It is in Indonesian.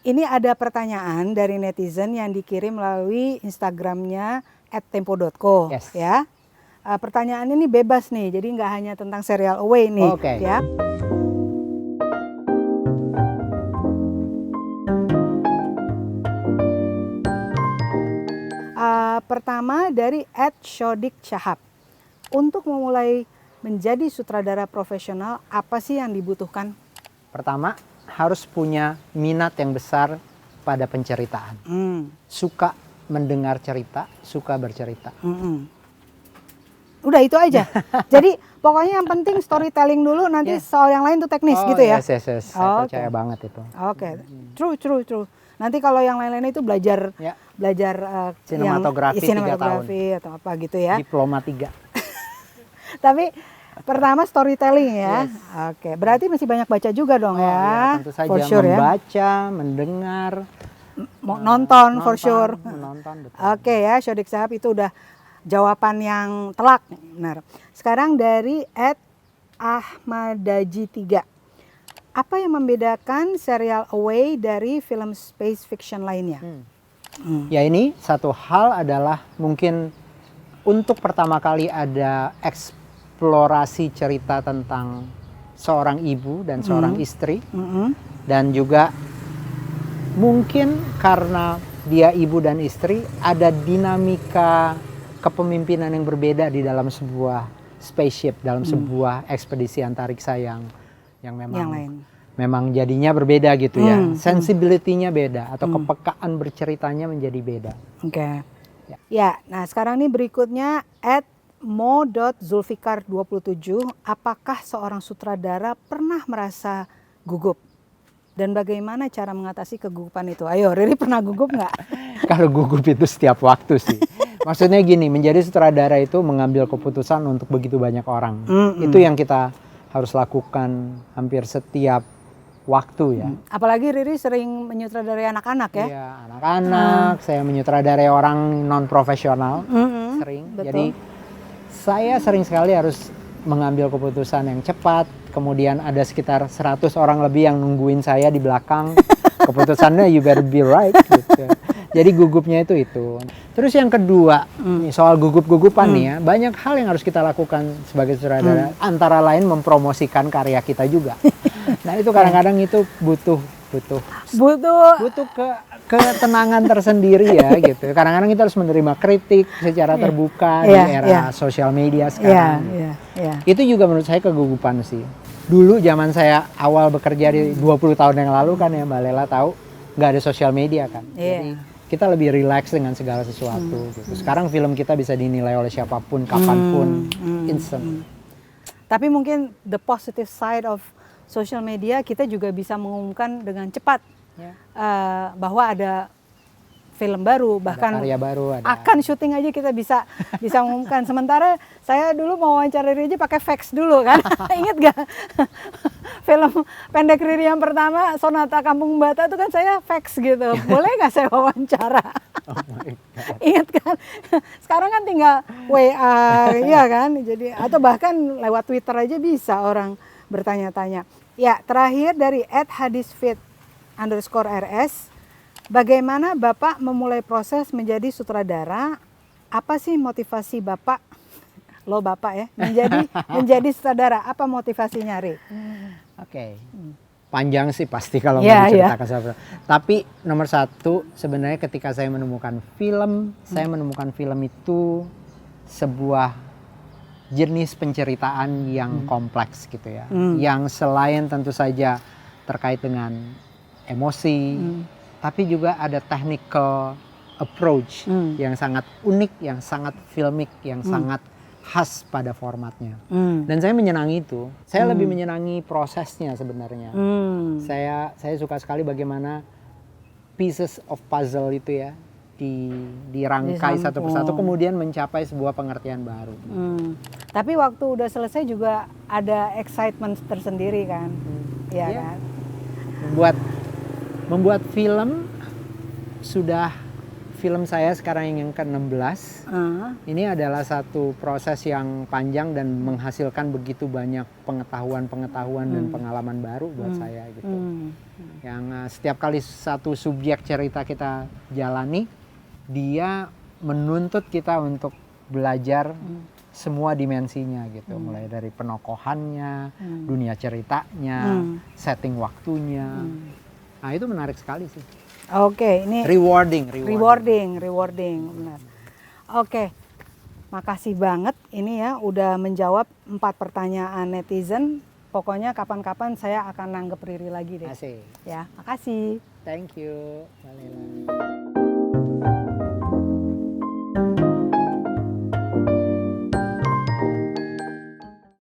Ini ada pertanyaan dari netizen yang dikirim melalui Instagramnya @tempo.co Yes. ya. Pertanyaan ini bebas nih, jadi nggak hanya tentang serial Away nih, Oke. ya. Pertama dari @shodik_syahab. Untuk memulai menjadi sutradara profesional, apa sih yang dibutuhkan? Pertama, harus punya minat yang besar pada penceritaan. Suka mendengar cerita, suka bercerita. Udah itu aja. Jadi pokoknya yang penting storytelling dulu, nanti soal yang lain tuh teknis gitu ya. Yes. Saya percaya banget itu. Oke. True. Nanti kalau yang lain-lain itu belajar sinematografi 3 tahun atau apa gitu ya. Diploma 3. Tapi pertama storytelling ya. Yes. Oke, berarti masih banyak baca juga dong ya. Ya, tentu saja for sure, membaca, mendengar, nonton for sure. Menonton, betul. Oke ya, Shodik Syahab itu udah jawaban yang telak. Benar. Sekarang dari @ahmadaji3. Apa yang membedakan serial Away dari film space fiction lainnya? Ya, ini satu hal adalah mungkin untuk pertama kali ada eksplorasi cerita tentang seorang ibu dan seorang istri. Dan juga mungkin karena dia ibu dan istri, ada dinamika kepemimpinan yang berbeda di dalam sebuah spaceship, dalam sebuah ekspedisi antariksa yang memang jadinya berbeda gitu ya. Sensibility-nya beda atau kepekaan berceritanya menjadi beda. Oke. Ya, nah sekarang nih berikutnya @mo.zulfikar27. Apakah seorang sutradara pernah merasa gugup? Dan bagaimana cara mengatasi kegugupan itu? Ayo, Riri pernah gugup nggak? Kalau gugup itu setiap waktu sih. Maksudnya gini, menjadi sutradara itu mengambil keputusan untuk begitu banyak orang. Itu yang kita harus lakukan hampir setiap waktu ya. Apalagi Riri sering menyutradarai anak-anak ya? Iya, anak-anak. Saya menyutradarai orang non profesional, sering. Betul. Jadi saya sering sekali harus mengambil keputusan yang cepat. Kemudian ada sekitar 100 orang lebih yang nungguin saya di belakang. Keputusannya you better be right gitu. Jadi gugupnya itu. Terus yang kedua, soal gugup-gugupan nih ya, banyak hal yang harus kita lakukan sebagai sutradara. Antara lain mempromosikan karya kita juga. Nah, itu kadang-kadang itu butuh ketenangan tersendiri ya gitu. Kadang-kadang kita harus menerima kritik secara terbuka di era sosial media sekarang. Itu juga menurut saya kegugupan sih. Dulu zaman saya awal bekerja di 20 tahun yang lalu kan ya, Mbak Lela tahu nggak ada sosial media kan. Jadi kita lebih rileks dengan segala sesuatu gitu. Sekarang film kita bisa dinilai oleh siapapun, kapanpun, instant. Tapi mungkin the positive side of social media, kita juga bisa mengumumkan dengan cepat bahwa ada film baru, bahkan karya baru, akan syuting aja kita bisa mengumumkan. Sementara saya dulu mau wawancara Riri aja pakai fax dulu kan. Ingat gak? Film pendek Riri yang pertama, Sonata Kampung Bata, itu kan saya fax gitu. Boleh gak saya wawancara? Oh my God. Ingat kan? Sekarang kan tinggal WA, ya kan? Jadi atau bahkan lewat Twitter aja bisa orang bertanya-tanya. Ya, terakhir dari @hadisfit_rs. Bagaimana Bapak memulai proses menjadi sutradara? Apa sih motivasi Bapak? Lo Bapak ya, menjadi sutradara. Apa motivasinya, Ri? Oke. Panjang sih pasti kalau mau diceritakan. Tapi nomor satu, sebenarnya ketika saya menemukan film, saya menemukan film itu sebuah jenis penceritaan yang kompleks gitu ya. Yang selain tentu saja terkait dengan emosi, tapi juga ada technical approach yang sangat unik, yang sangat filmik, yang sangat khas pada formatnya. Dan saya menyenangi itu. Saya lebih menyenangi prosesnya sebenarnya. Saya suka sekali bagaimana pieces of puzzle itu ya dirangkai satu persatu, kemudian mencapai sebuah pengertian baru. Tapi waktu udah selesai juga ada excitement tersendiri kan? Kan? Membuat film sudah film saya sekarang yang ke-16. Ini adalah satu proses yang panjang dan menghasilkan begitu banyak pengetahuan dan pengalaman baru buat saya gitu. Yang setiap kali satu subjek cerita kita jalani, dia menuntut kita untuk belajar semua dimensinya gitu. Mulai dari penokohannya, dunia ceritanya, setting waktunya. Nah, itu menarik sekali sih. Oke, ini Rewarding, benar. Oke, makasih banget ini ya udah menjawab 4 pertanyaan netizen. Pokoknya kapan-kapan saya akan nanggep Riri lagi deh. Asik. Ya, makasih. Thank you, Mbak Lela.